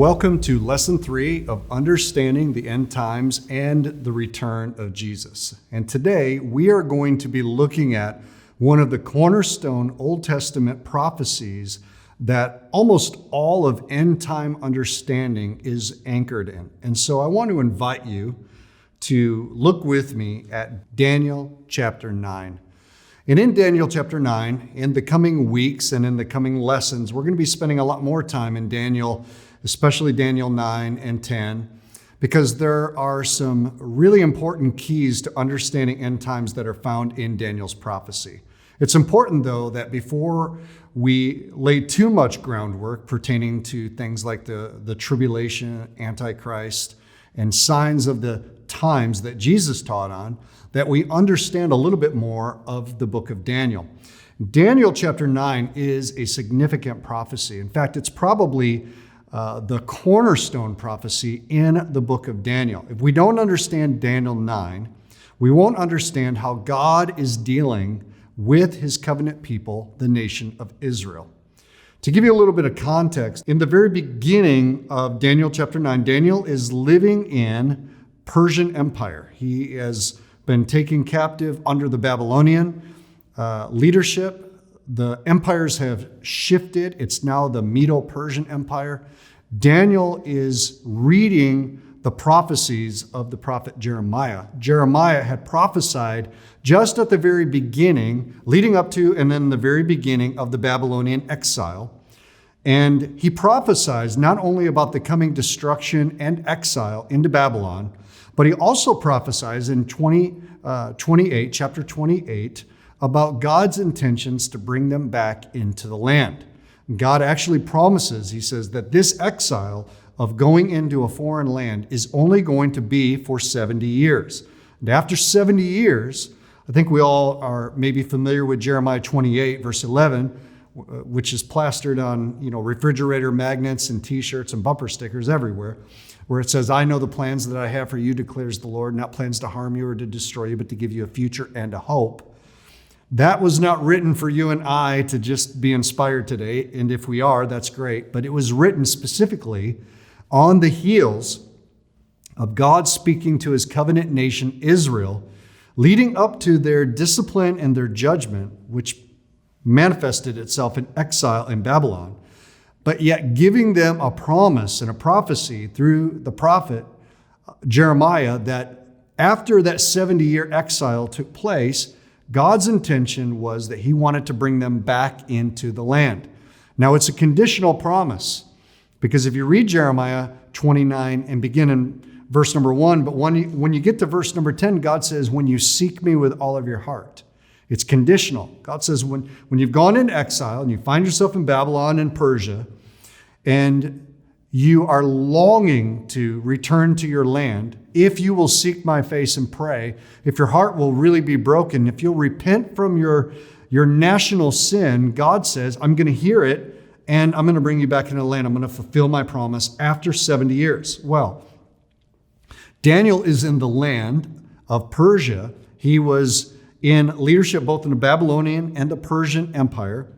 Welcome to Lesson 3 of Understanding the End Times and the Return of Jesus. And today we are going to be looking at one of the cornerstone Old Testament prophecies that almost all of end time understanding is anchored in. And so I want to invite you to look with me at Daniel chapter 9. And in Daniel chapter 9, in the coming weeks and in the coming lessons, we're going to be spending a lot more time in Daniel, especially Daniel 9 and 10, because there are some really important keys to understanding end times that are found in Daniel's prophecy. It's important, though, that before we lay too much groundwork pertaining to things like the tribulation, Antichrist, and signs of the times that Jesus taught on, that we understand a little bit more of the book of Daniel. Daniel chapter 9 is a significant prophecy. In fact, it's probably the cornerstone prophecy in the book of Daniel. If we don't understand Daniel 9, we won't understand how God is dealing with his covenant people, the nation of Israel. To give you a little bit of context, in the very beginning of Daniel chapter 9, Daniel is living in Persian Empire. He has been taken captive under the Babylonian leadership. The empires have shifted. It's now the Medo-Persian Empire. Daniel is reading the prophecies of the prophet Jeremiah. Jeremiah had prophesied just at the very beginning, leading up to and then the very beginning of the Babylonian exile. And he prophesied not only about the coming destruction and exile into Babylon, but he also prophesies in chapter 28, about God's intentions to bring them back into the land. God actually promises, he says, that this exile of going into a foreign land is only going to be for 70 years. And after 70 years, I think we all are maybe familiar with Jeremiah 28, verse 11, which is plastered on, refrigerator magnets and t-shirts and bumper stickers everywhere, where it says, "I know the plans that I have for you, declares the Lord, not plans to harm you or to destroy you, but to give you a future and a hope." That was not written for you and I to just be inspired today, and if we are, that's great. But it was written specifically on the heels of God speaking to his covenant nation, Israel, leading up to their discipline and their judgment, which manifested itself in exile in Babylon, but yet giving them a promise and a prophecy through the prophet Jeremiah that after that 70-year exile took place, God's intention was that he wanted to bring them back into the land. Now, it's a conditional promise, because if you read Jeremiah 29 and begin in verse number 1, but when you get to verse number 10, God says, "When you seek me with all of your heart." It's conditional. God says, when you've gone into exile and you find yourself in Babylon and Persia, and you are longing to return to your land, if you will seek my face and pray, if your heart will really be broken, if you'll repent from your national sin, God says, I'm going to hear it, and I'm going to bring you back into the land. I'm going to fulfill my promise after 70 years. Well, Daniel is in the land of Persia. He was in leadership both in the Babylonian and the Persian Empire.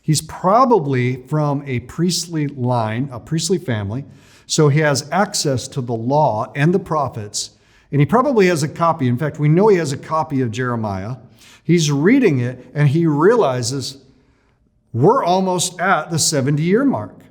He's probably from a priestly line, a priestly family, so he has access to the law and the prophets, and he probably has a copy. In fact, we know he has a copy of Jeremiah. He's reading it, and he realizes we're almost at the 70-year mark.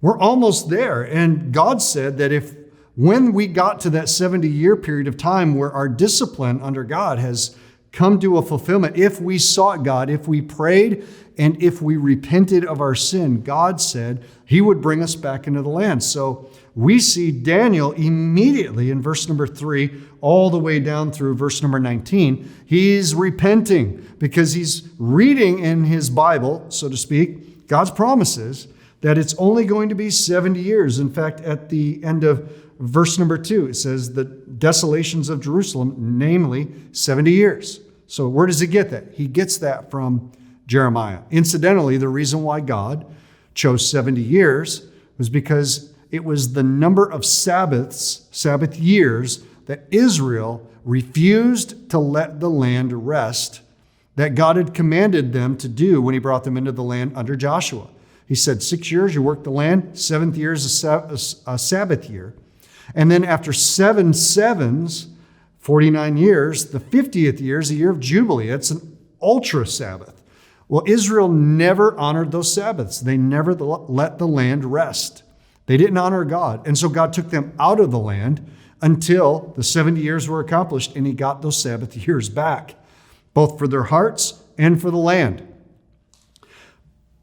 We're almost there, and God said that when we got to that 70-year period of time where our discipline under God has come to a fulfillment, if we sought God, if we prayed, and if we repented of our sin, God said he would bring us back into the land. So we see Daniel immediately in verse number 3, all the way down through verse number 19. He's repenting because he's reading in his Bible, so to speak, God's promises that it's only going to be 70 years. In fact, at the end of verse number 2, it says the desolations of Jerusalem, namely 70 years. So where does he get that? He gets that from Jeremiah. Incidentally, the reason why God chose 70 years was because it was the number of Sabbath years, that Israel refused to let the land rest that God had commanded them to do when he brought them into the land under Joshua. He said 6 years you work the land, seventh year is a Sabbath year. And then after 7 sevens, 49 years, the 50th year is a year of Jubilee. It's an ultra Sabbath. Well, Israel never honored those Sabbaths. They never let the land rest. They didn't honor God. And so God took them out of the land until the 70 years were accomplished and he got those Sabbath years back, both for their hearts and for the land.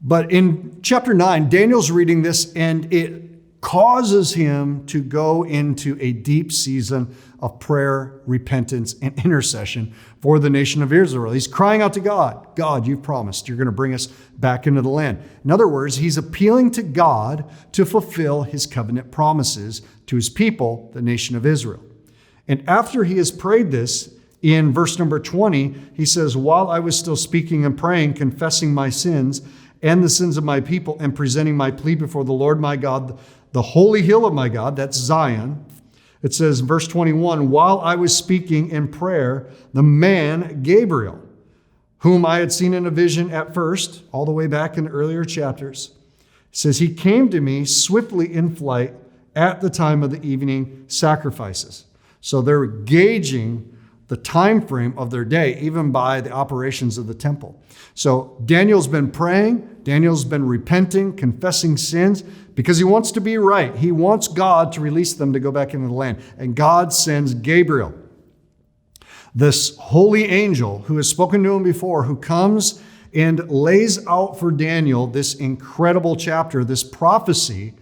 But in chapter 9, Daniel's reading this and it causes him to go into a deep season of prayer, repentance, and intercession for the nation of Israel. He's crying out to God, God, you've promised you're going to bring us back into the land. In other words, he's appealing to God to fulfill his covenant promises to his people, the nation of Israel. And after he has prayed this, in verse number 20, he says, while I was still speaking and praying, confessing my sins and the sins of my people, and presenting my plea before the Lord my God, the holy hill of my God, that's Zion. It says, verse 21, while I was speaking in prayer, the man Gabriel, whom I had seen in a vision at first, all the way back in the earlier chapters, says, he came to me swiftly in flight at the time of the evening sacrifices. So they're gauging the time frame of their day, even by the operations of the temple. So Daniel's been praying, Daniel's been repenting, confessing sins, because he wants to be right. He wants God to release them to go back into the land. And God sends Gabriel, this holy angel who has spoken to him before, who comes and lays out for Daniel this incredible chapter, this prophecy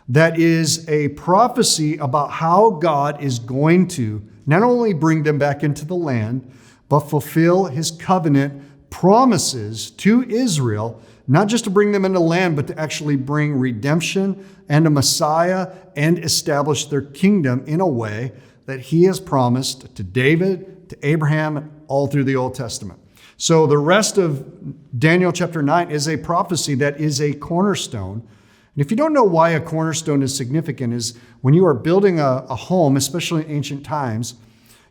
that is a prophecy about how God is going to not only bring them back into the land, but fulfill his covenant promises to Israel, not just to bring them into land, but to actually bring redemption and a Messiah and establish their kingdom in a way that he has promised to David, to Abraham, and all through the Old Testament. So the rest of Daniel chapter 9 is a prophecy that is a cornerstone. And if you don't know why a cornerstone is significant, is when you are building a home, especially in ancient times,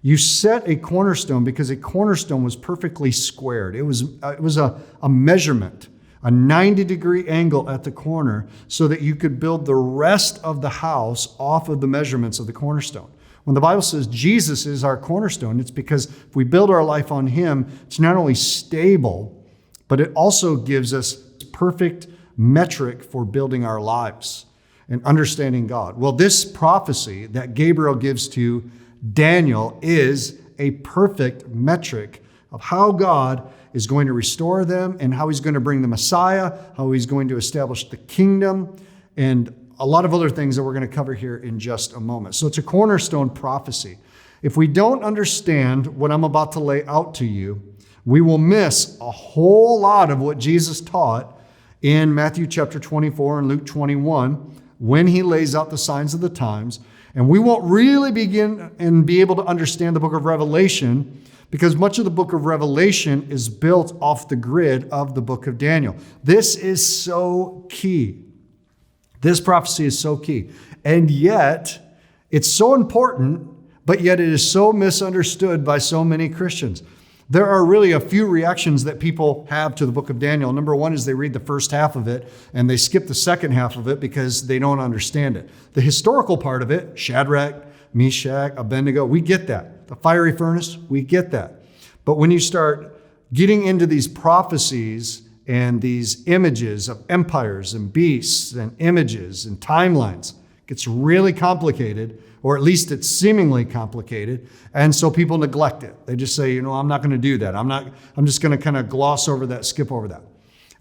you set a cornerstone because a cornerstone was perfectly squared. It was a measurement, a 90-degree angle at the corner, so that you could build the rest of the house off of the measurements of the cornerstone. When the Bible says Jesus is our cornerstone, it's because if we build our life on him, it's not only stable, but it also gives us perfect metric for building our lives and understanding God. Well, this prophecy that Gabriel gives to Daniel is a perfect metric of how God is going to restore them and how he's going to bring the Messiah, how he's going to establish the kingdom, and a lot of other things that we're going to cover here in just a moment. So it's a cornerstone prophecy. If we don't understand what I'm about to lay out to you, we will miss a whole lot of what Jesus taught in Matthew chapter 24 and Luke 21 when he lays out the signs of the times. And we won't really begin and be able to understand the book of Revelation because much of the book of Revelation is built off the grid of the book of Daniel. This is so key. This prophecy is so key. And yet, it's so important, but yet it is so misunderstood by so many Christians. There are really a few reactions that people have to the book of Daniel. Number one is they read the first half of it and they skip the second half of it because they don't understand it. The historical part of it, Shadrach, Meshach, Abednego, we get that. The fiery furnace, we get that. But when you start getting into these prophecies and these images of empires and beasts and images and timelines, it gets really complicated, or at least it's seemingly complicated. And so people neglect it. They just say, I'm not going to do that. I'm just going to kind of gloss over that, skip over that.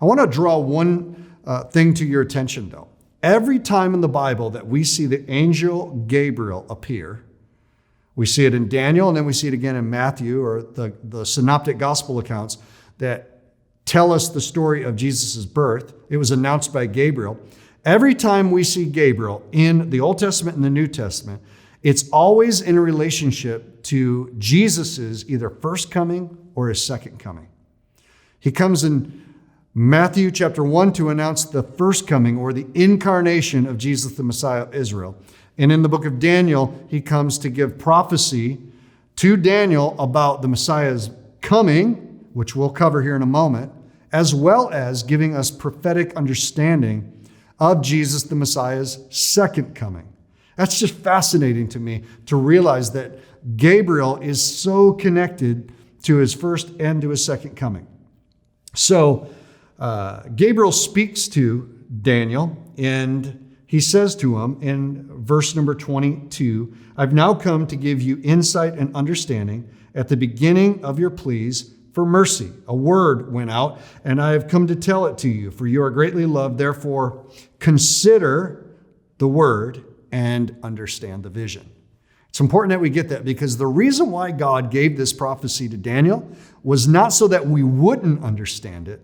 I want to draw one thing to your attention though. Every time in the Bible that we see the angel Gabriel appear, we see it in Daniel and then we see it again in Matthew or the synoptic gospel accounts that tell us the story of Jesus' birth. It was announced by Gabriel. Every time we see Gabriel in the Old Testament and the New Testament, it's always in a relationship to Jesus's either first coming or his second coming. He comes in Matthew chapter 1 to announce the first coming or the incarnation of Jesus, the Messiah of Israel. And in the book of Daniel, he comes to give prophecy to Daniel about the Messiah's coming, which we'll cover here in a moment, as well as giving us prophetic understanding of Jesus the Messiah's second coming. That's just fascinating to me to realize that Gabriel is so connected to his first and to his second coming. So Gabriel speaks to Daniel, and he says to him in verse number 22, I've now come to give you insight and understanding at the beginning of your pleas for mercy. A word went out, and I have come to tell it to you, for you are greatly loved. Therefore, consider the word and understand the vision. It's important that we get that, because the reason why God gave this prophecy to Daniel was not so that we wouldn't understand it,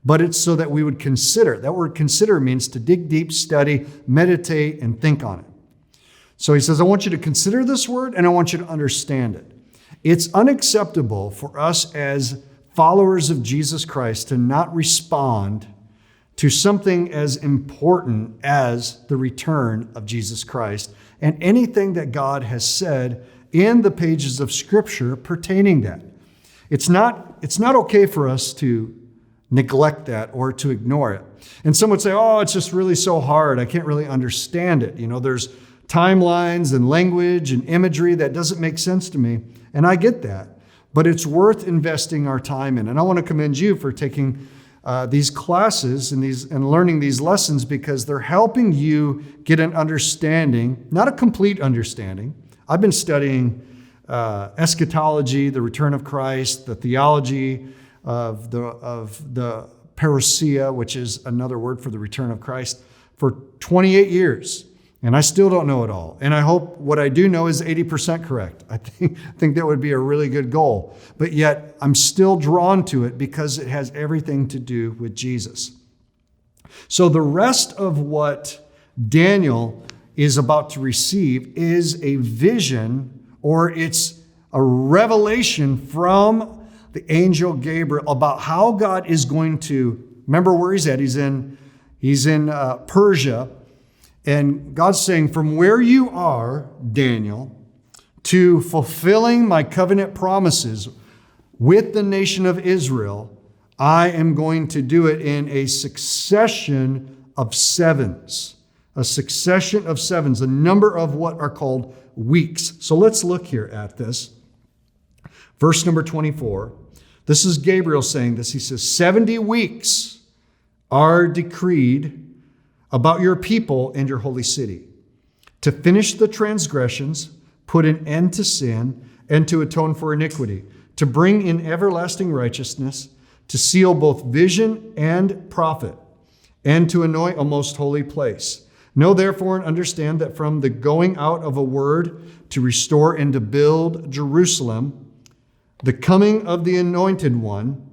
but it's so that we would consider. That word consider means to dig deep, study, meditate, and think on it. So he says, I want you to consider this word, and I want you to understand it. It's unacceptable for us as followers of Jesus Christ to not respond to something as important as the return of Jesus Christ and anything that God has said in the pages of Scripture pertaining that. It's not okay for us to neglect that or to ignore it. And some would say, oh, it's just really so hard. I can't really understand it. There's timelines and language and imagery that doesn't make sense to me. And I get that. But it's worth investing our time in. And I want to commend you for taking these classes and learning these lessons, because they're helping you get an understanding, not a complete understanding. I've been studying eschatology, the return of Christ, the theology of the parousia, which is another word for the return of Christ, for 28 years. And I still don't know it all. And I hope what I do know is 80% correct. I think that would be a really good goal. But yet I'm still drawn to it because it has everything to do with Jesus. So the rest of what Daniel is about to receive is a vision, or it's a revelation from the angel Gabriel about how God is going to, remember where he's at. He's in Persia. And God's saying, from where you are, Daniel, to fulfilling my covenant promises with the nation of Israel, I am going to do it in a succession of sevens. A succession of sevens, a number of what are called weeks. So let's look here at this. Verse number 24. This is Gabriel saying this. He says, 70 weeks are decreed about your people and your holy city, to finish the transgressions, put an end to sin, and to atone for iniquity, to bring in everlasting righteousness, to seal both vision and prophet, and to anoint a most holy place. Know therefore and understand that from the going out of a word to restore and to build Jerusalem, the coming of the anointed one,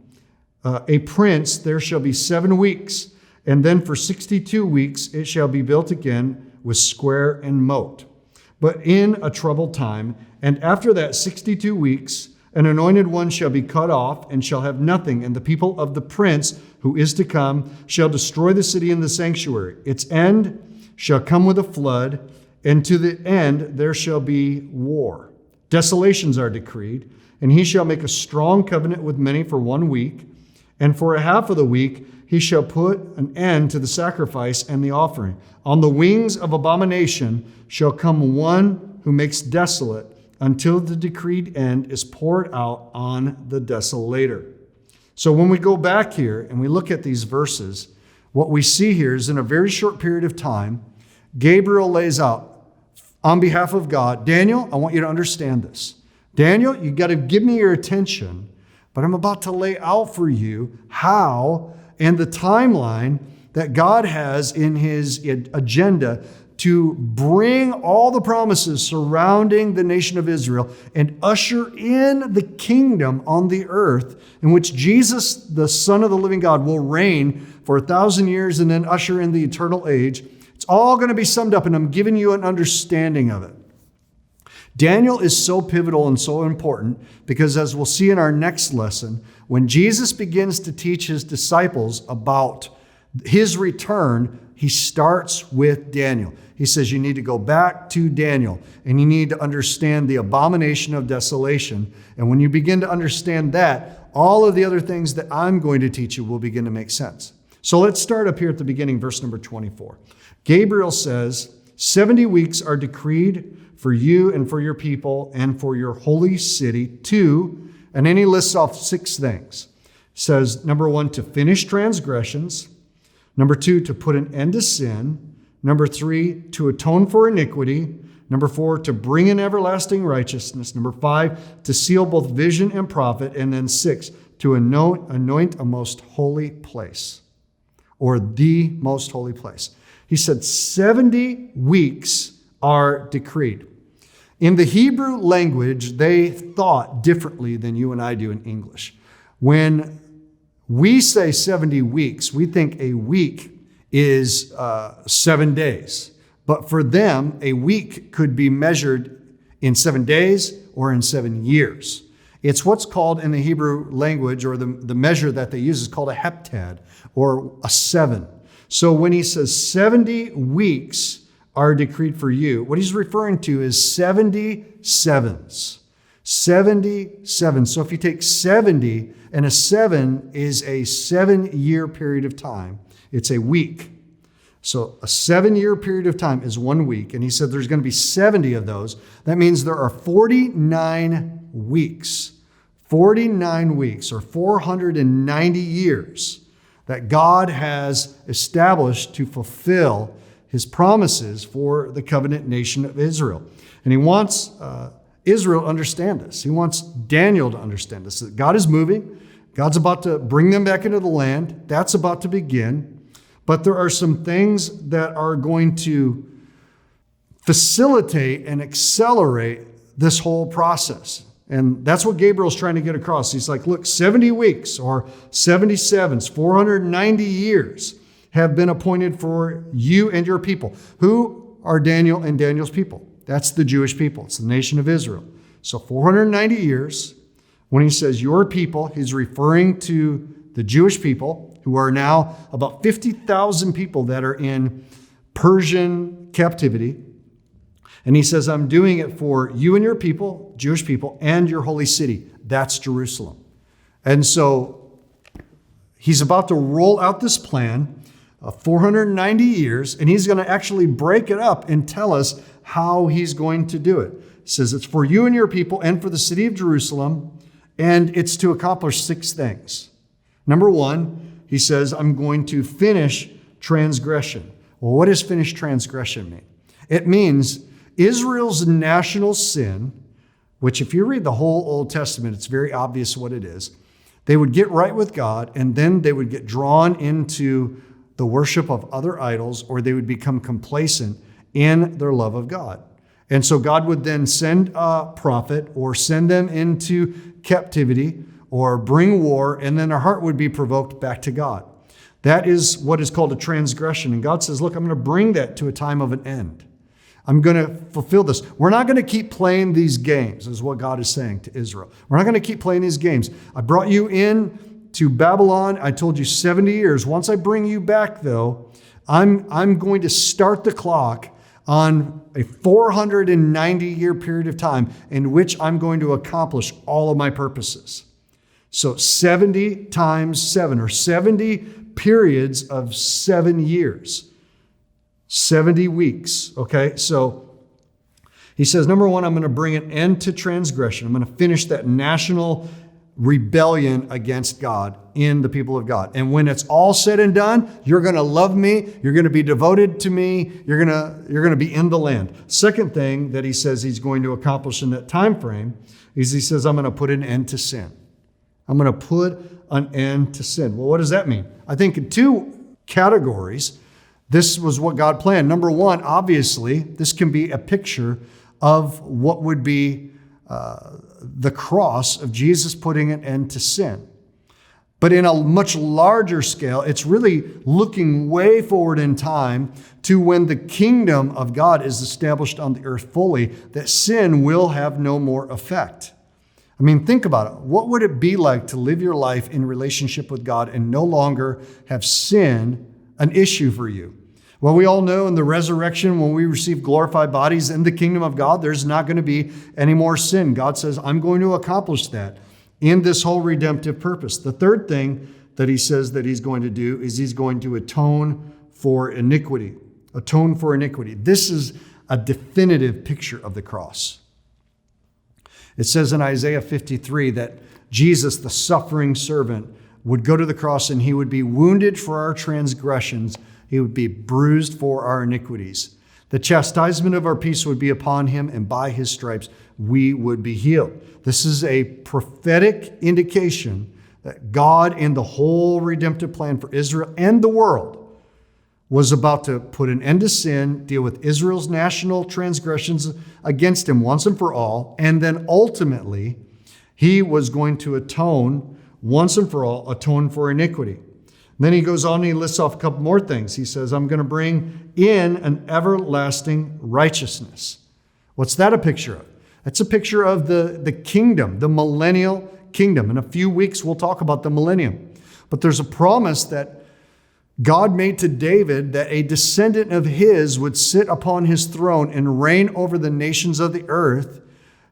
a prince, there shall be 7 weeks, and then for 62 weeks it shall be built again with square and moat, but in a troubled time. And after that 62 weeks, an anointed one shall be cut off and shall have nothing. And the people of the prince who is to come shall destroy the city and the sanctuary. Its end shall come with a flood, and to the end there shall be war. Desolations are decreed, and he shall make a strong covenant with many for 1 week, and for a half of the week he shall put an end to the sacrifice and the offering. On the wings of abomination shall come one who makes desolate, until the decreed end is poured out on the desolator. So when we go back here and we look at these verses, what we see here is in a very short period of time, Gabriel lays out on behalf of God, Daniel, I want you to understand this. Daniel, you got to give me your attention, but I'm about to lay out for you how and the timeline that God has in his agenda to bring all the promises surrounding the nation of Israel and usher in the kingdom on the earth in which Jesus, the Son of the living God, will reign for 1,000 years and then usher in the eternal age. It's all going to be summed up, and I'm giving you an understanding of it. Daniel is so pivotal and so important because, as we'll see in our next lesson, when Jesus begins to teach his disciples about his return, he starts with Daniel. He says, you need to go back to Daniel, and you need to understand the abomination of desolation. And when you begin to understand that, all of the other things that I'm going to teach you will begin to make sense. So let's start up here at the beginning, verse number 24. Gabriel says, 70 weeks are decreed for you and for your people and for your holy city to, and then he lists off 6 things. He says, number 1, to finish transgressions. Number 2, to put an end to sin. Number 3, to atone for iniquity. Number 4, to bring in everlasting righteousness. Number 5, to seal both vision and prophet. And then 6, to anoint a most holy place, or the most holy place. He said 70 weeks are decreed. In the Hebrew language, they thought differently than you and I do in English. When we say 70 weeks, we think a week is 7 days. But for them, a week could be measured in 7 days or in 7 years. It's what's called in the Hebrew language, or the measure that they use is called a heptad, or a 7. So when he says 70 weeks are decreed for you, what he's referring to is 70 sevens. 77. So if you take 70, and a 7 is a 7-year period of time, it's a week. So a 7-year period of time is 1 week. And he said there's going to be 70 of those. That means there are 49 weeks. 49 weeks, or 490 years, that God has established to fulfill his promises for the covenant nation of Israel. And he wants Israel to understand this. He wants Daniel to understand this, that God is moving. God's about to bring them back into the land. That's about to begin. But there are some things that are going to facilitate and accelerate this whole process. And that's what Gabriel's trying to get across. He's like, look, 70 weeks or 77s, 490 years have been appointed for you and your people. Who are Daniel and Daniel's people? That's the Jewish people. It's the nation of Israel. So 490 years. When he says your people, he's referring to the Jewish people, who are now about 50,000 people that are in Persian captivity. And he says, I'm doing it for you and your people, Jewish people, and your holy city. That's Jerusalem. And so he's about to roll out this plan of 490 years, and he's going to actually break it up and tell us how he's going to do it. He says it's for you and your people and for the city of Jerusalem, and it's to accomplish 6 things. Number 1, he says, I'm going to finish transgression. Well, what does finish transgression mean? It means Israel's national sin, which if you read the whole Old Testament, it's very obvious what it is. They would get right with God, and then they would get drawn into the worship of other idols, or they would become complacent in their love of God. And so God would then send a prophet or send them into captivity or bring war, and then their heart would be provoked back to God. That is what is called a transgression. And God says, look, I'm going to bring that to a time of an end. I'm going to fulfill this. We're not going to keep playing these games, is what God is saying to Israel. We're not going to keep playing these games. I brought you in to Babylon. I told you 70 years. Once I bring you back, though, I'm going to start the clock on a 490-year period of time in which I'm going to accomplish all of my purposes. So 70 times 7, or 70 periods of 7 years. 70 weeks, okay? So he says, number 1, I'm going to bring an end to transgression. I'm going to finish that national rebellion against God in the people of God. And when it's all said and done, you're going to love me. You're going to be devoted to me. You're going to be in the land. Second thing that he says he's going to accomplish in that time frame is he says, I'm going to put an end to sin. I'm going to put an end to sin. Well, what does that mean? I think in 2 categories. This was what God planned. Number 1, obviously, this can be a picture of what would be the cross of Jesus putting an end to sin. But in a much larger scale, it's really looking way forward in time to when the kingdom of God is established on the earth fully, that sin will have no more effect. I mean, think about it. What would it be like to live your life in relationship with God and no longer have sin an issue for you? Well, we all know in the resurrection, when we receive glorified bodies in the kingdom of God, there's not going to be any more sin. God says, I'm going to accomplish that. in this whole redemptive purpose. The third thing that he says that he's going to do is he's going to atone for iniquity. Atone for iniquity. This is a definitive picture of the cross. It says in Isaiah 53 that Jesus, the suffering servant, would go to the cross and he would be wounded for our transgressions. He would be bruised for our iniquities. The chastisement of our peace would be upon him, and by his stripes we would be healed. This is a prophetic indication that God, in the whole redemptive plan for Israel and the world, was about to put an end to sin, deal with Israel's national transgressions against him once and for all, and then ultimately he was going to atone once and for all, atone for iniquity. Then he goes on and he lists off a couple more things. He says, I'm going to bring in an everlasting righteousness. What's that a picture of? That's a picture of the kingdom, the millennial kingdom. In a few weeks, we'll talk about the millennium. But there's a promise that God made to David that a descendant of his would sit upon his throne and reign over the nations of the earth,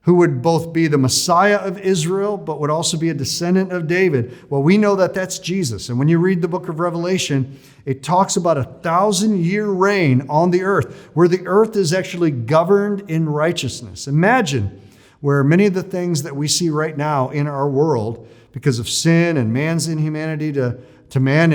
who would both be the Messiah of Israel, but would also be a descendant of David. Well, we know that that's Jesus. And when you read the book of Revelation, it talks about a 1,000-year reign on the earth, where the earth is actually governed in righteousness. Imagine where many of the things that we see right now in our world, because of sin and man's inhumanity to man,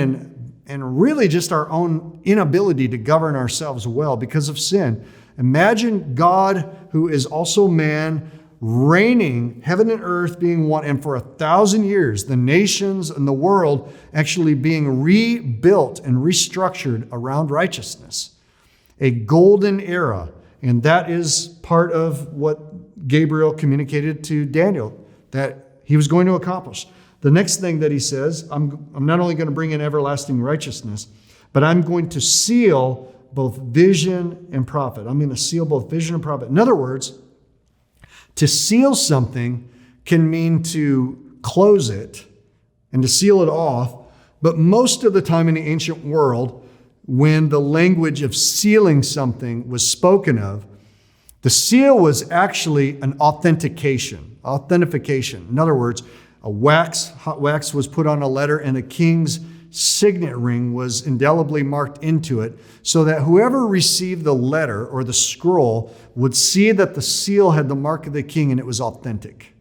and really just our own inability to govern ourselves well because of sin. Imagine God, who is also man, reigning, heaven and earth being one, and for 1,000 years, the nations and the world actually being rebuilt and restructured around righteousness. A golden era. And that is part of what Gabriel communicated to Daniel that he was going to accomplish. The next thing that he says, I'm not only going to bring in everlasting righteousness, but I'm going to seal both vision and prophet. I'm going to seal both vision and prophet. In other words, to seal something can mean to close it and to seal it off. But most of the time in the ancient world, when the language of sealing something was spoken of, the seal was actually an authentication. In other words, hot wax was put on a letter, and a king's signet ring was indelibly marked into it, so that whoever received the letter or the scroll would see that the seal had the mark of the king and it was authentic.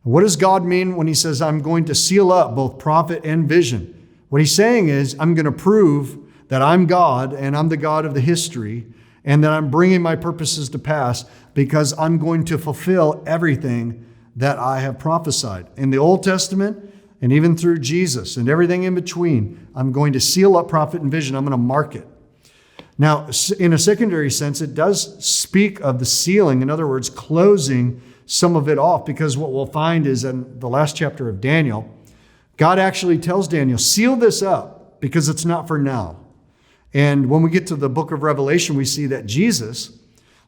What does God mean when he says, I'm going to seal up both prophet and vision? What he's saying is, I'm going to prove that I'm God and I'm the God of the history, and that I'm bringing my purposes to pass because I'm going to fulfill everything that I have prophesied. In the Old Testament, and even through Jesus and everything in between, I'm going to seal up prophet and vision. I'm going to mark it. Now, in a secondary sense, it does speak of the sealing. In other words, closing some of it off, because what we'll find is in the last chapter of Daniel, God actually tells Daniel, seal this up because it's not for now. And when we get to the book of Revelation, we see that Jesus,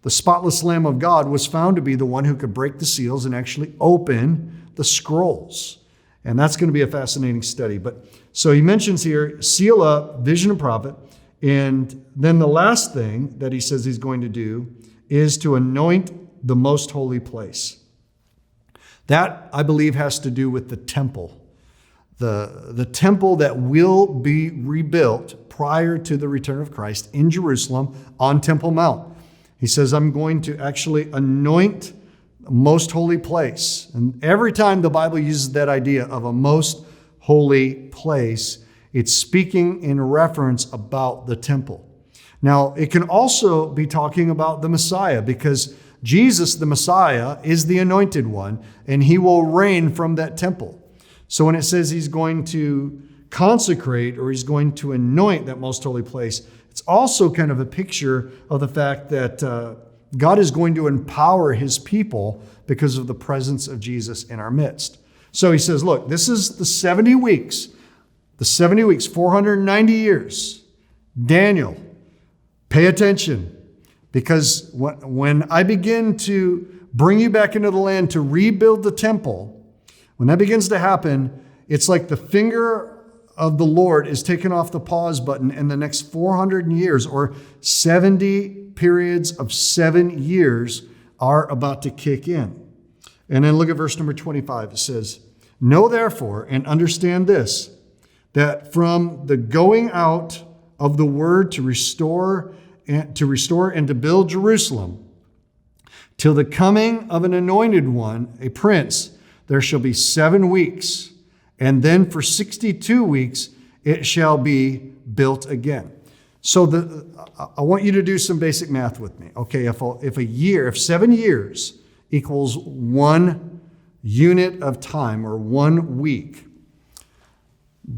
the spotless Lamb of God, was found to be the one who could break the seals and actually open the scrolls. And that's going to be a fascinating study. But so he mentions here, seal up, vision and prophet. And then the last thing that he says he's going to do is to anoint the most holy place. That, I believe, has to do with the temple. The temple that will be rebuilt prior to the return of Christ in Jerusalem on Temple Mount. He says, I'm going to actually anoint most holy place. And every time the Bible uses that idea of a most holy place, it's speaking in reference about the temple. Now, it can also be talking about the Messiah, because Jesus, the Messiah, is the anointed one, and he will reign from that temple. So when it says he's going to consecrate or he's going to anoint that most holy place, it's also kind of a picture of the fact that God is going to empower his people because of the presence of Jesus in our midst. So he says, look, this is the 70 weeks, 490 years. Daniel, pay attention, because when I begin to bring you back into the land to rebuild the temple, when that begins to happen, it's like the finger of the Lord is taken off the pause button, and the next 400 years, or 70 periods of 7 years, are about to kick in. And then look at verse number 25. It says, know therefore and understand this, that from the going out of the word to restore and to build Jerusalem, till the coming of an anointed one, a prince, there shall be 7 weeks, and then for 62 weeks it shall be built again. So I want you to do some basic math with me. Okay, if 7 years equals 1 unit of time or 1 week,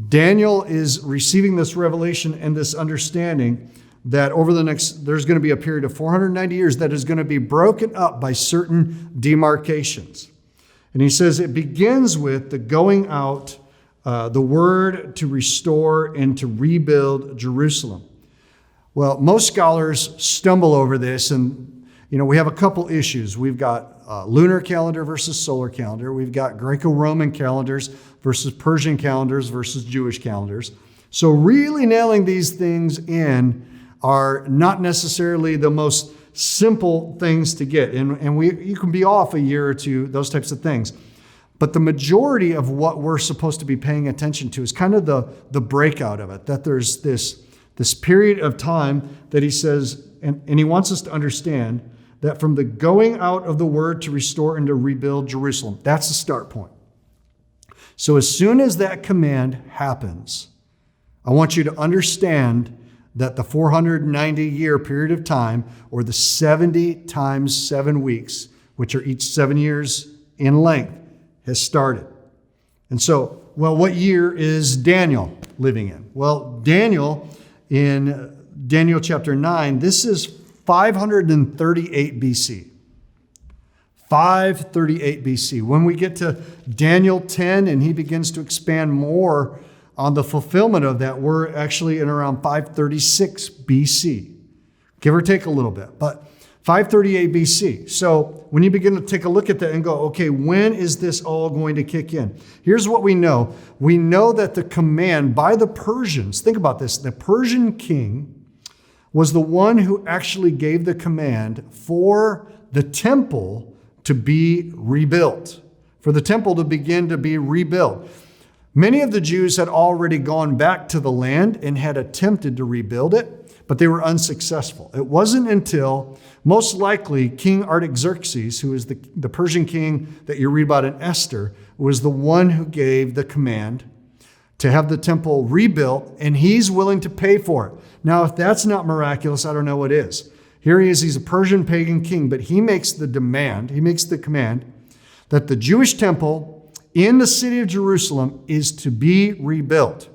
Daniel is receiving this revelation and this understanding that there's going to be a period of 490 years that is going to be broken up by certain demarcations. And he says it begins with the going out, the word to restore and to rebuild Jerusalem. Well, most scholars stumble over this, and we have a couple issues. We've got lunar calendar versus solar calendar. We've got Greco-Roman calendars versus Persian calendars versus Jewish calendars. So really nailing these things in are not necessarily the most simple things to get. And you can be off a year or two, those types of things. But the majority of what we're supposed to be paying attention to is kind of the breakout of it, that there's this period of time that he says, and he wants us to understand that from the going out of the word to restore and to rebuild Jerusalem, that's the start point. So as soon as that command happens, I want you to understand that the 490-year period of time, or the 70 times 7 weeks, which are each 7 years in length, has started. And so, what year is Daniel living in? Well, Daniel, in Daniel chapter 9, this is 538 BC. 538 BC. When we get to Daniel 10 and he begins to expand more on the fulfillment of that, we're actually in around 536 BC. Give or take a little bit, but 538 BC. So when you begin to take a look at that and go, okay, when is this all going to kick in? Here's what we know. We know that the command by the Persians, think about this, the Persian king was the one who actually gave the command for the temple to be rebuilt, for the temple to begin to be rebuilt. Many of the Jews had already gone back to the land and had attempted to rebuild it, but they were unsuccessful. It wasn't until, most likely, King Artaxerxes, who is the Persian king that you read about in Esther, was the one who gave the command to have the temple rebuilt, and he's willing to pay for it. Now, if that's not miraculous, I don't know what is. Here he is, he's a Persian pagan king, but he makes the command that the Jewish temple in the city of Jerusalem is to be rebuilt.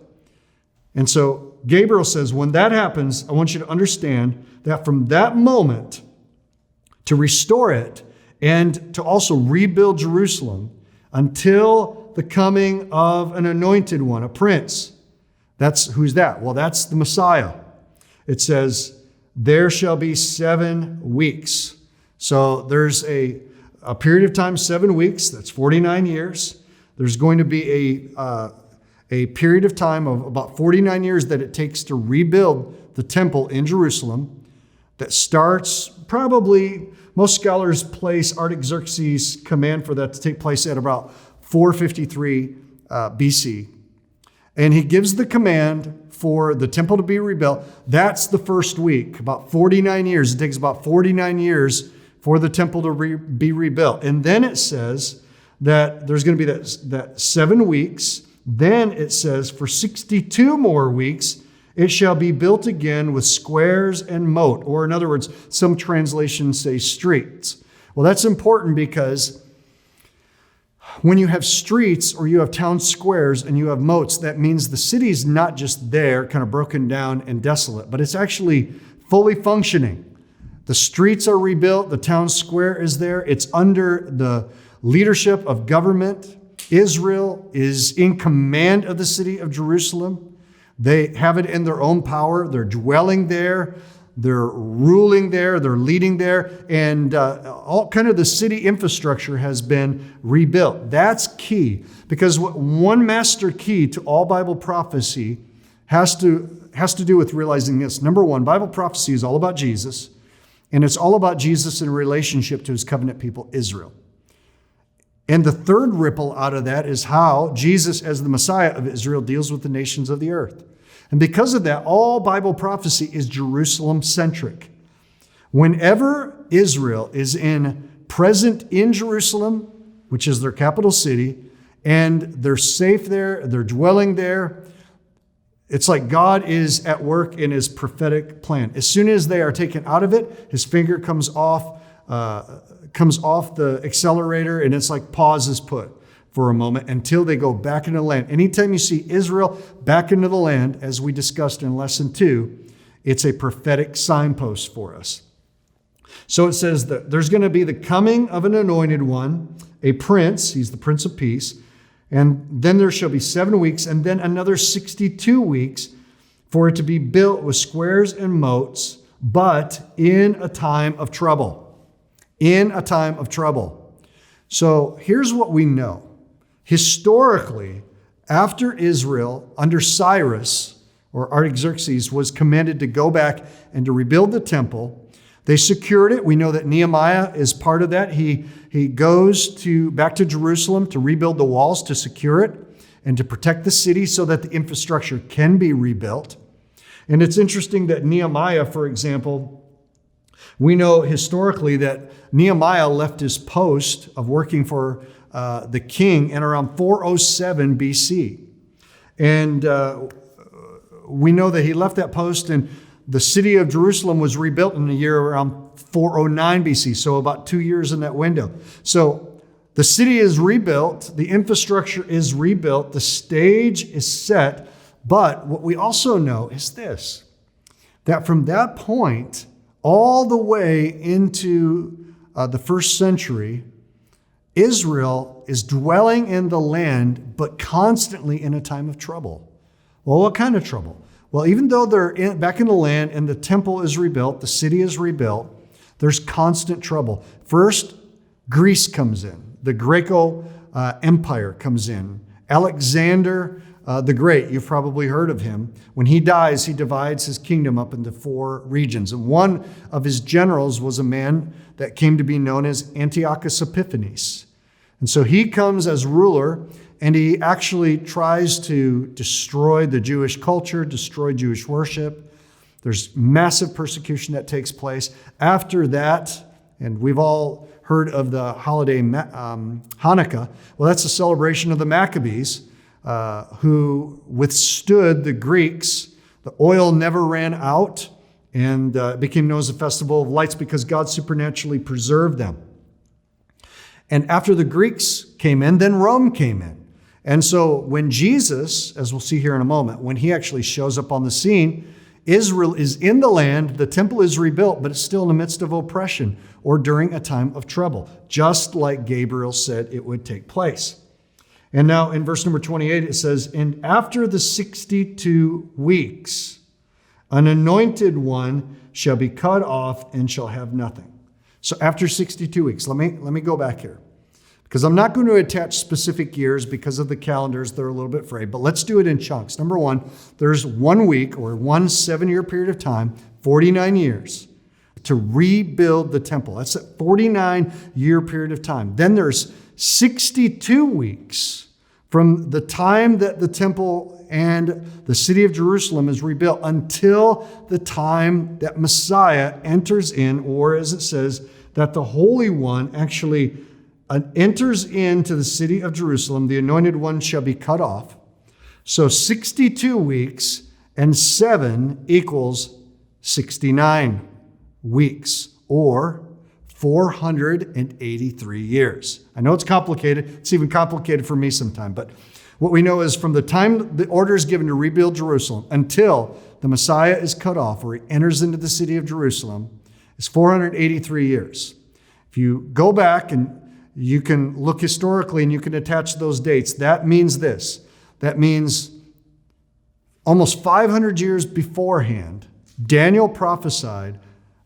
And so Gabriel says, when that happens, I want you to understand that from that moment to restore it and to also rebuild Jerusalem until the coming of an anointed one, a prince. Who's that? Well, that's the Messiah. It says, there shall be 7 weeks. So there's a period of time, 7 weeks, that's 49 years. There's going to be a period of time of about 49 years that it takes to rebuild the temple in Jerusalem that starts probably, most scholars place Artaxerxes' command for that to take place at about 453 BC. And he gives the command for the temple to be rebuilt. That's the first week, about 49 years. It takes about 49 years for the temple to be rebuilt. And then it says that there's going to be that 7 weeks. Then it says for 62 more weeks, it shall be built again with squares and moat. Or in other words, some translations say streets. Well, that's important because when you have streets or you have town squares and you have moats, that means the city's not just there, kind of broken down and desolate, but it's actually fully functioning. The streets are rebuilt. The town square is there. It's under the leadership of government. Israel is in command of the city of Jerusalem. They have it in their own power. They're dwelling there. They're ruling there. They're leading there. And all kind of the city infrastructure has been rebuilt. That's key, because one master key to all Bible prophecy has to do with realizing this. Number one, Bible prophecy is all about Jesus, and it's all about Jesus in relationship to his covenant people, Israel. And the third ripple out of that is how Jesus, as the Messiah of Israel, deals with the nations of the earth. And because of that, all Bible prophecy is Jerusalem-centric. Whenever Israel is present in Jerusalem, which is their capital city, and they're safe there, they're dwelling there, it's like God is at work in his prophetic plan. As soon as they are taken out of it, his finger comes off the accelerator, and it's like pause is put for a moment until they go back into the land. Anytime you see Israel back into the land, as we discussed in lesson 2, it's a prophetic signpost for us. So it says that there's going to be the coming of an anointed one, a prince. He's the Prince of Peace. And then there shall be 7 weeks, and then another 62 weeks for it to be built with squares and moats, but in a time of trouble. In a time of trouble. So here's what we know. Historically, after Israel, under Cyrus, or Artaxerxes, was commanded to go back and to rebuild the temple, they secured it. We know that Nehemiah is part of that. He goes back to Jerusalem to rebuild the walls, to secure it, and to protect the city so that the infrastructure can be rebuilt. And it's interesting that Nehemiah, for example, we know historically that Nehemiah left his post of working for the king in around 407 BC. And we know that he left that post, and the city of Jerusalem was rebuilt in the year around 409 BC, so about 2 years in that window. So the city is rebuilt, the infrastructure is rebuilt, the stage is set, but what we also know is this, that from that point all the way into the first century, Israel is dwelling in the land, but constantly in a time of trouble. Well, what kind of trouble? Well, even though they're back in the land and the temple is rebuilt, the city is rebuilt, there's constant trouble. First, Greece comes in. The Greco Empire comes in. Alexander the Great, you've probably heard of him. When he dies, he divides his kingdom up into 4 regions. And one of his generals was a man that came to be known as Antiochus Epiphanes. And so he comes as ruler, and he actually tries to destroy the Jewish culture, destroy Jewish worship. There's massive persecution that takes place. After that, and we've all heard of the holiday Hanukkah. Well, that's a celebration of the Maccabees, who withstood the Greeks. The oil never ran out, and it became known as the Festival of Lights because God supernaturally preserved them. And after the Greeks came in, then Rome came in. And so when Jesus, as we'll see here in a moment, when he actually shows up on the scene, Israel is in the land, the temple is rebuilt, but it's still in the midst of oppression or during a time of trouble, just like Gabriel said it would take place. And now in verse number 28, it says, and after the 62 weeks, an anointed one shall be cut off and shall have nothing. So after 62 weeks, let me go back here, because I'm not going to attach specific years because of the calendars. They're a little bit frayed, but let's do it in chunks. Number one, there's 1 week or 1 7-year period of time, 49 years, to rebuild the temple. That's a 49-year period of time. Then there's 62 weeks from the time that the temple and the city of Jerusalem is rebuilt until the time that Messiah enters in, or as it says, that the Holy One actually enters into the city of Jerusalem. The anointed one shall be cut off. So 62 weeks and 7 equals 69 weeks, or 483 years. I know it's complicated. It's even complicated for me sometimes, but what we know is from the time the order is given to rebuild Jerusalem until the Messiah is cut off, or he enters into the city of Jerusalem, is 483 years. If you go back and you can look historically and you can attach those dates, that means this. That means almost 500 years beforehand, Daniel prophesied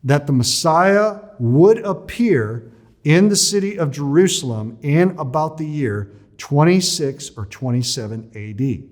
that the Messiah would appear in the city of Jerusalem in about the year 26 or 27 AD.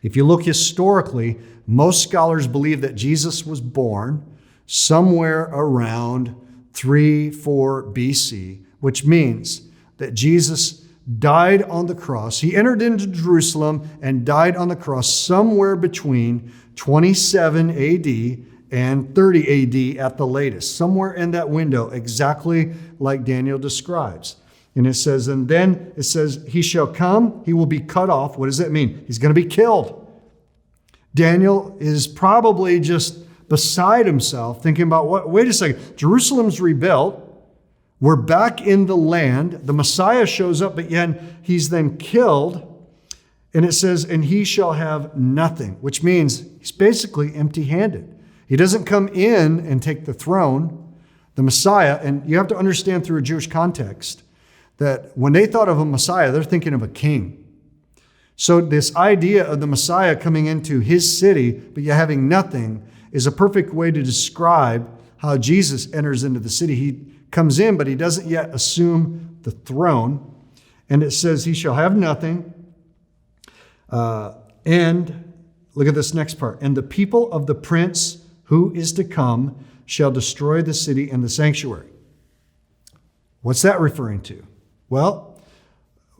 If you look historically, most scholars believe that Jesus was born somewhere around 3-4 BC, which means that Jesus died on the cross. He entered into Jerusalem and died on the cross somewhere between 27 AD and 30 AD at the latest, somewhere in that window, exactly like Daniel describes. And it says, and then it says, he shall come, he will be cut off. What does that mean? He's going to be killed. Daniel is probably just beside himself, thinking about, wait a second, Jerusalem's rebuilt. We're back in the land. The Messiah shows up, but yet he's then killed. And it says, and he shall have nothing, which means he's basically empty-handed. He doesn't come in and take the throne, the Messiah. And you have to understand through a Jewish context that when they thought of a Messiah, they're thinking of a king. So this idea of the Messiah coming into his city, but yet having nothing, is a perfect way to describe how Jesus enters into the city. He comes in, but he doesn't yet assume the throne. And it says he shall have nothing. And look at this next part. And the people of the prince who is to come shall destroy the city and the sanctuary. What's that referring to? Well,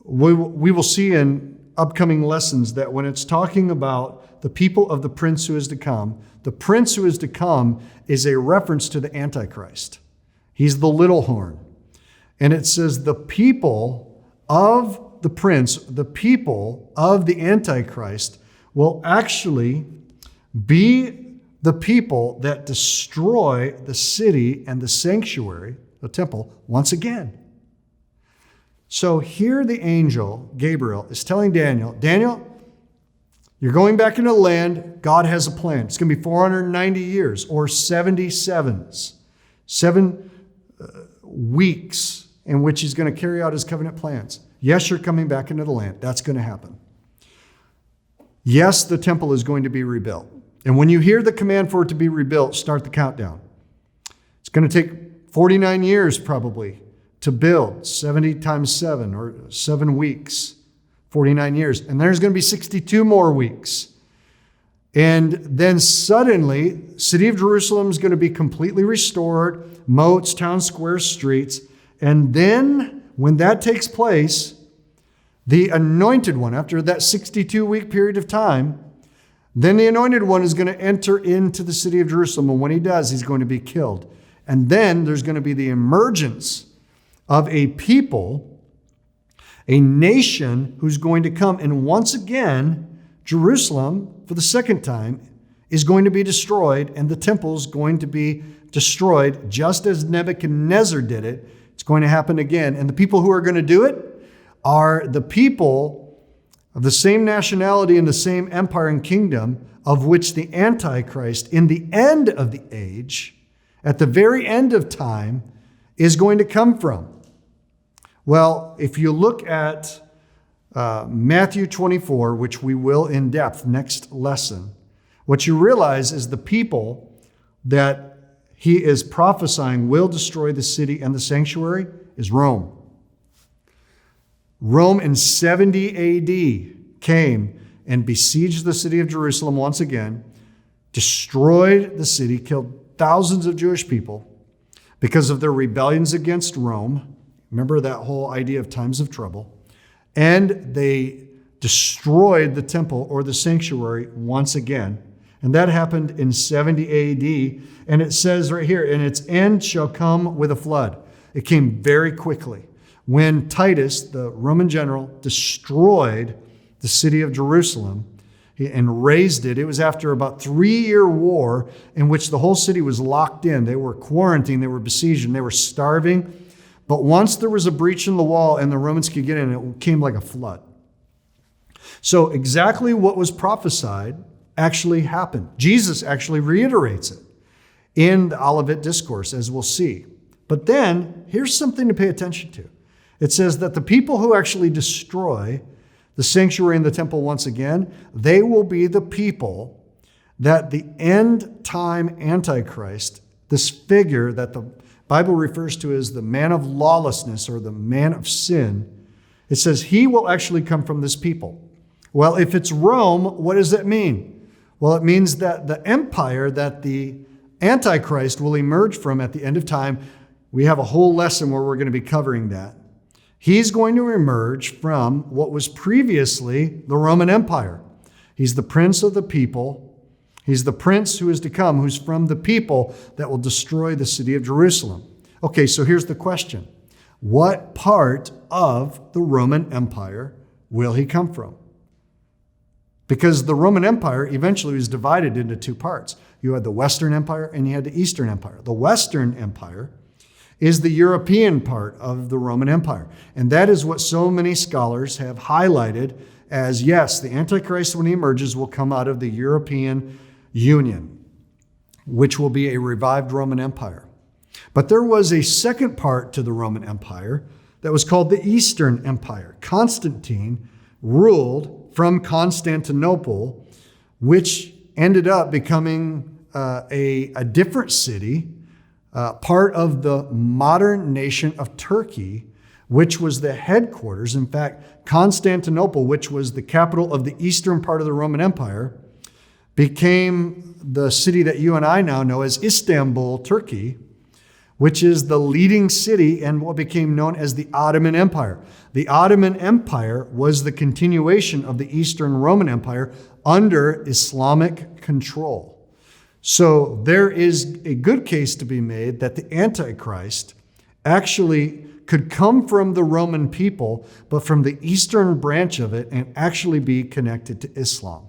we will see in upcoming lessons that when it's talking about the people of the prince who is to come, the prince who is to come is a reference to the Antichrist. He's the little horn. And it says the people of the prince, the people of the Antichrist, will actually be the people that destroy the city and the sanctuary, the temple, once again. So here the angel, Gabriel, is telling Daniel, you're going back into the land. God has a plan. It's going to be 490 years or 77s, 7 weeks in which he's going to carry out his covenant plans. Yes, you're coming back into the land. That's going to happen. Yes, the temple is going to be rebuilt. And when you hear the command for it to be rebuilt, start the countdown. It's going to take 49 years probably to build, 70 times 7 or 7 weeks, 49 years. And there's going to be 62 more weeks. And then suddenly, city of Jerusalem is going to be completely restored, moats, town squares, streets. And then when that takes place, the anointed one, after that 62-week period of time, then the anointed one is going to enter into the city of Jerusalem. And when he does, he's going to be killed. And then there's going to be the emergence of a people, a nation who's going to come. And once again, Jerusalem, for the second time, is going to be destroyed, and the temple's going to be destroyed, just as Nebuchadnezzar did it. It's going to happen again. And the people who are going to do it are the people of the same nationality and the same empire and kingdom of which the Antichrist, in the end of the age, at the very end of time, is going to come from. Well, if you look at Matthew 24, which we will in depth next lesson, what you realize is the people that he is prophesying will destroy the city and the sanctuary is Rome. Rome in 70 AD came and besieged the city of Jerusalem once again, destroyed the city, killed thousands of Jewish people because of their rebellions against Rome. Remember that whole idea of times of trouble. And they destroyed the temple or the sanctuary once again. And that happened in 70 AD. And it says right here, and its end shall come with a flood. It came very quickly. When Titus, the Roman general, destroyed the city of Jerusalem and razed it, it was after about 3-year war in which the whole city was locked in. They were quarantined, they were besieged, and they were starving. But once there was a breach in the wall and the Romans could get in, it came like a flood. So exactly what was prophesied actually happened. Jesus actually reiterates it in the Olivet Discourse, as we'll see. But then, here's something to pay attention to. It says that the people who actually destroy the sanctuary and the temple once again, they will be the people that the end time Antichrist, this figure that the Bible refers to as the man of lawlessness or the man of sin, it says he will actually come from this people. Well, if it's Rome, what does that mean? Well, it means that the empire that the Antichrist will emerge from at the end of time, we have a whole lesson where we're going to be covering that. He's going to emerge from what was previously the Roman Empire. He's the prince of the people. He's the prince who is to come, who's from the people that will destroy the city of Jerusalem. Okay, so here's the question. What part of the Roman Empire will he come from? Because the Roman Empire eventually was divided into two parts. You had the Western Empire and you had the Eastern Empire. The Western Empire is the European part of the Roman Empire. And that is what so many scholars have highlighted as, yes, the Antichrist, when he emerges, will come out of the European Union, which will be a revived Roman Empire. But there was a second part to the Roman Empire that was called the Eastern Empire. Constantine ruled from Constantinople, which ended up becoming a different city, part of the modern nation of Turkey, which was the headquarters. In fact, Constantinople, which was the capital of the eastern part of the Roman Empire, became the city that you and I now know as Istanbul, Turkey, which is the leading city and what became known as the Ottoman Empire. The Ottoman Empire was the continuation of the Eastern Roman Empire under Islamic control. So there is a good case to be made that the Antichrist actually could come from the Roman people, but from the eastern branch of it and actually be connected to Islam.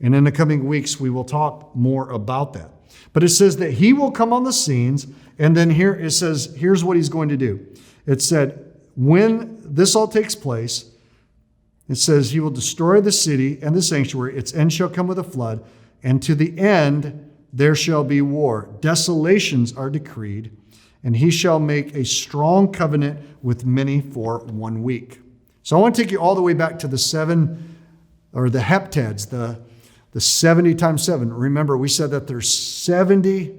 And in the coming weeks, we will talk more about that. But it says that he will come on the scenes, and then here it says, here's what he's going to do. It said, when this all takes place, it says he will destroy the city and the sanctuary. Its end shall come with a flood, and to the end there shall be war. Desolations are decreed, and he shall make a strong covenant with many for 1 week. So I want to take you all the way back to the heptads, the 70 times 7. Remember, we said that there's 70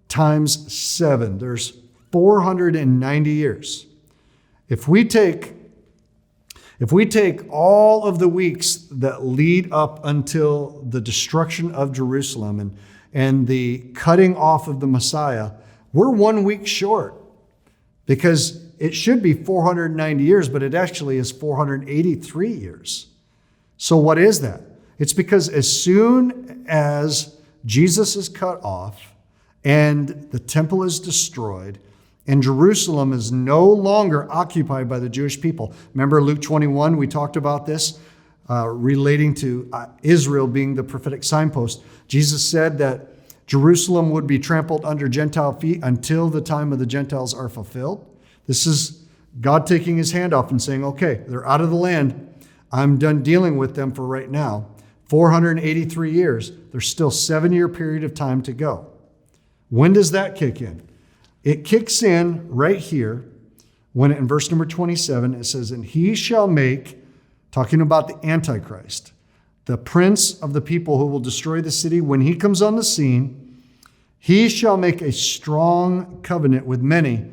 times 7. There's 490 years. If we take all of the weeks that lead up until the destruction of Jerusalem and the cutting off of the Messiah, we're 1 week short, because it should be 490 years, but it actually is 483 years. So what is that? It's because as soon as Jesus is cut off and the temple is destroyed and Jerusalem is no longer occupied by the Jewish people. Remember Luke 21, we talked about this relating to Israel being the prophetic signpost. Jesus said that Jerusalem would be trampled under Gentile feet until the time of the Gentiles are fulfilled. This is God taking his hand off and saying, okay, they're out of the land. I'm done dealing with them for right now. 483 years. There's still 7-year period of time to go. When does that kick in? It kicks in right here when in verse number 27, it says, and he shall make, talking about the Antichrist, the prince of the people who will destroy the city. When he comes on the scene, he shall make a strong covenant with many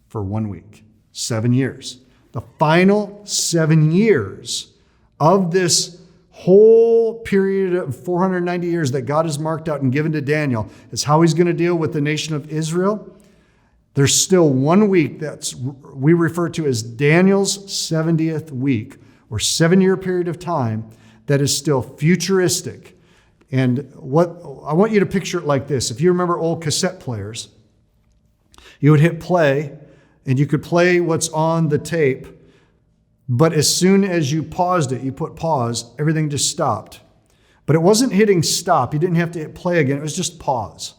for 1 week, 7 years. The final 7 years of this whole period of 490 years that God has marked out and given to Daniel is how he's going to deal with the nation of Israel. There's still 1 week we refer to as Daniel's 70th week, or 7-year period of time, that is still futuristic. And what I want you to picture it like this. If you remember old cassette players, you would hit play and you could play what's on the tape. But as soon as you paused it, you put pause, everything just stopped. But it wasn't hitting stop. You didn't have to hit play again. It was just pause.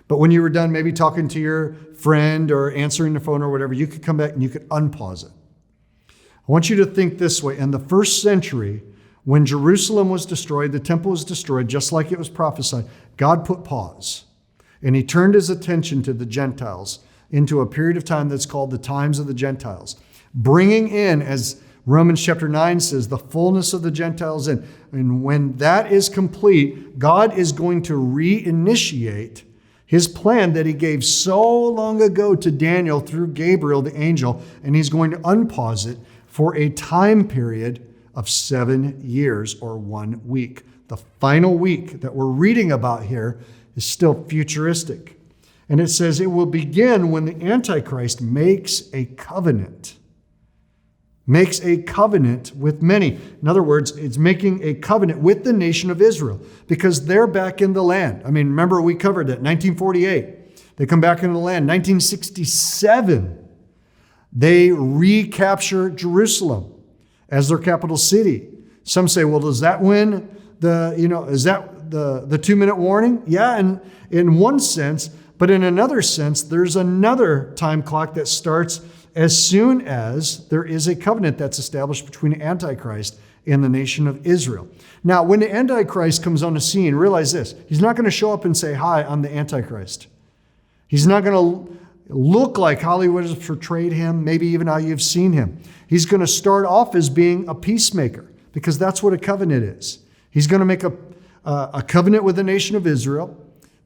But when you were done maybe talking to your friend or answering the phone or whatever, you could come back and you could unpause it. I want you to think this way. In the first century, when Jerusalem was destroyed, the temple was destroyed, just like it was prophesied, God put pause. And he turned his attention to the Gentiles into a period of time that's called the times of the Gentiles, bringing in, as Romans chapter 9 says, the fullness of the Gentiles in. And when that is complete, God is going to reinitiate his plan that he gave so long ago to Daniel through Gabriel, the angel, and he's going to unpause it for a time period of 7 years or 1 week. The final week that we're reading about here is still futuristic. And it says it will begin when the Antichrist makes a covenant. makes a covenant with many. In other words, it's making a covenant with the nation of Israel because they're back in the land. I mean, remember we covered that, 1948. They come back into the land. 1967, they recapture Jerusalem as their capital city. Some say, well, does that win is that the 2-minute warning? Yeah, in one sense, but in another sense, there's another time clock that starts as soon as there is a covenant that's established between Antichrist and the nation of Israel. Now, when the Antichrist comes on the scene, realize this. He's not going to show up and say, hi, I'm the Antichrist. He's not going to look like Hollywood has portrayed him, maybe even how you've seen him. He's going to start off as being a peacemaker because that's what a covenant is. He's going to make a covenant with the nation of Israel.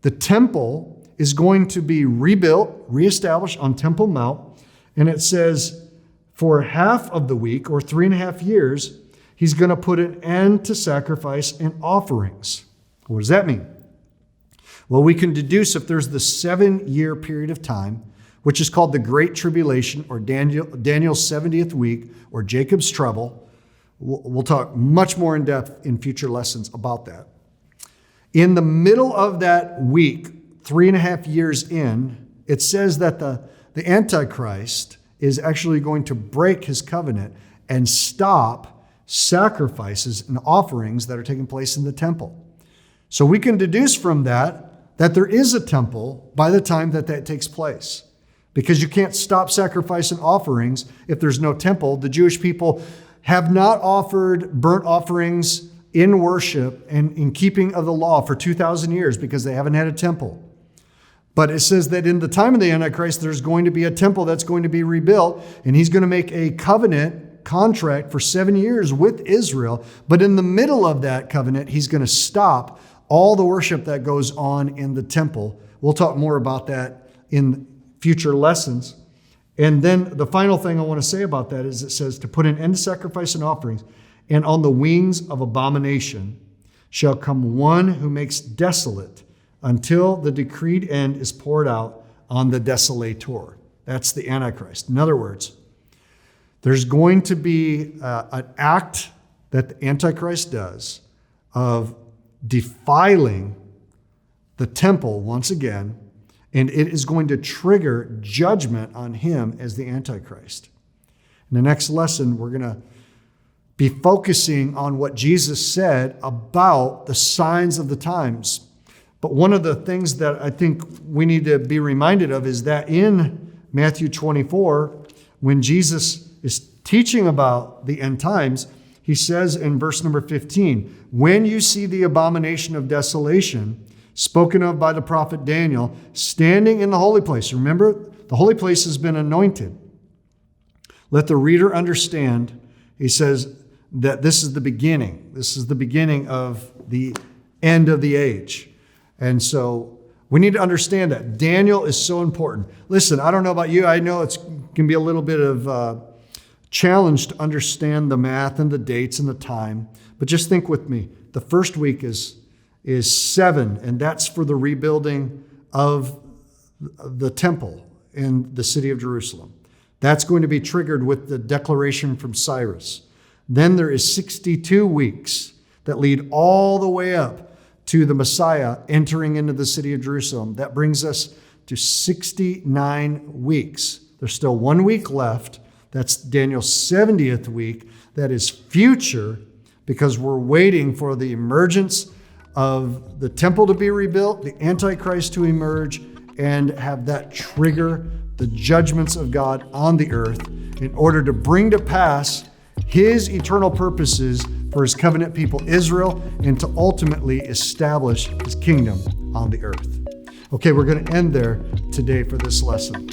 The temple is going to be rebuilt, reestablished on Temple Mount. And it says for half of the week, or 3.5 years, he's going to put an end to sacrifice and offerings. What does that mean? Well, we can deduce if there's the 7-year period of time, which is called the Great Tribulation, or Daniel's 70th week, or Jacob's trouble. We'll talk much more in depth in future lessons about that. In the middle of that week, 3.5 years in, it says that the Antichrist is actually going to break his covenant and stop sacrifices and offerings that are taking place in the temple. So we can deduce from that there is a temple by the time that takes place. Because you can't stop sacrifice and offerings if there's no temple. The Jewish people have not offered burnt offerings in worship and in keeping of the law for 2,000 years because they haven't had a temple. But it says that in the time of the Antichrist, there's going to be a temple that's going to be rebuilt, and he's going to make a covenant contract for 7 years with Israel. But in the middle of that covenant, he's going to stop all the worship that goes on in the temple. We'll talk more about that in future lessons. And then the final thing I want to say about that is it says to put an end to sacrifice and offerings, and on the wings of abomination shall come one who makes desolate until the decreed end is poured out on the desolator. That's the Antichrist. In other words, there's going to be an act that the Antichrist does of defiling the temple once again, and it is going to trigger judgment on him as the Antichrist. In the next lesson, we're going to be focusing on what Jesus said about the signs of the times. But one of the things that I think we need to be reminded of is that in Matthew 24, when Jesus is teaching about the end times, he says in verse number 15, when you see the abomination of desolation spoken of by the prophet Daniel standing in the holy place. Remember, the holy place has been anointed. Let the reader understand, he says, that this is the beginning. This is the beginning of the end of the age. And so we need to understand that. Daniel is so important. Listen, I don't know about you. I know it can be a little bit of challenge to understand the math and the dates and the time. But just think with me. The first week is 7, and that's for the rebuilding of the temple in the city of Jerusalem. That's going to be triggered with the declaration from Cyrus. Then there is 62 weeks that lead all the way up to the Messiah entering into the city of Jerusalem. That brings us to 69 weeks. There's still 1 week left. That's Daniel's 70th week. That is future because we're waiting for the emergence of the temple to be rebuilt, the Antichrist to emerge, and have that trigger the judgments of God on the earth in order to bring to pass his eternal purposes for his covenant people Israel and to ultimately establish his kingdom on the earth. Okay, we're going to end there today for this lesson.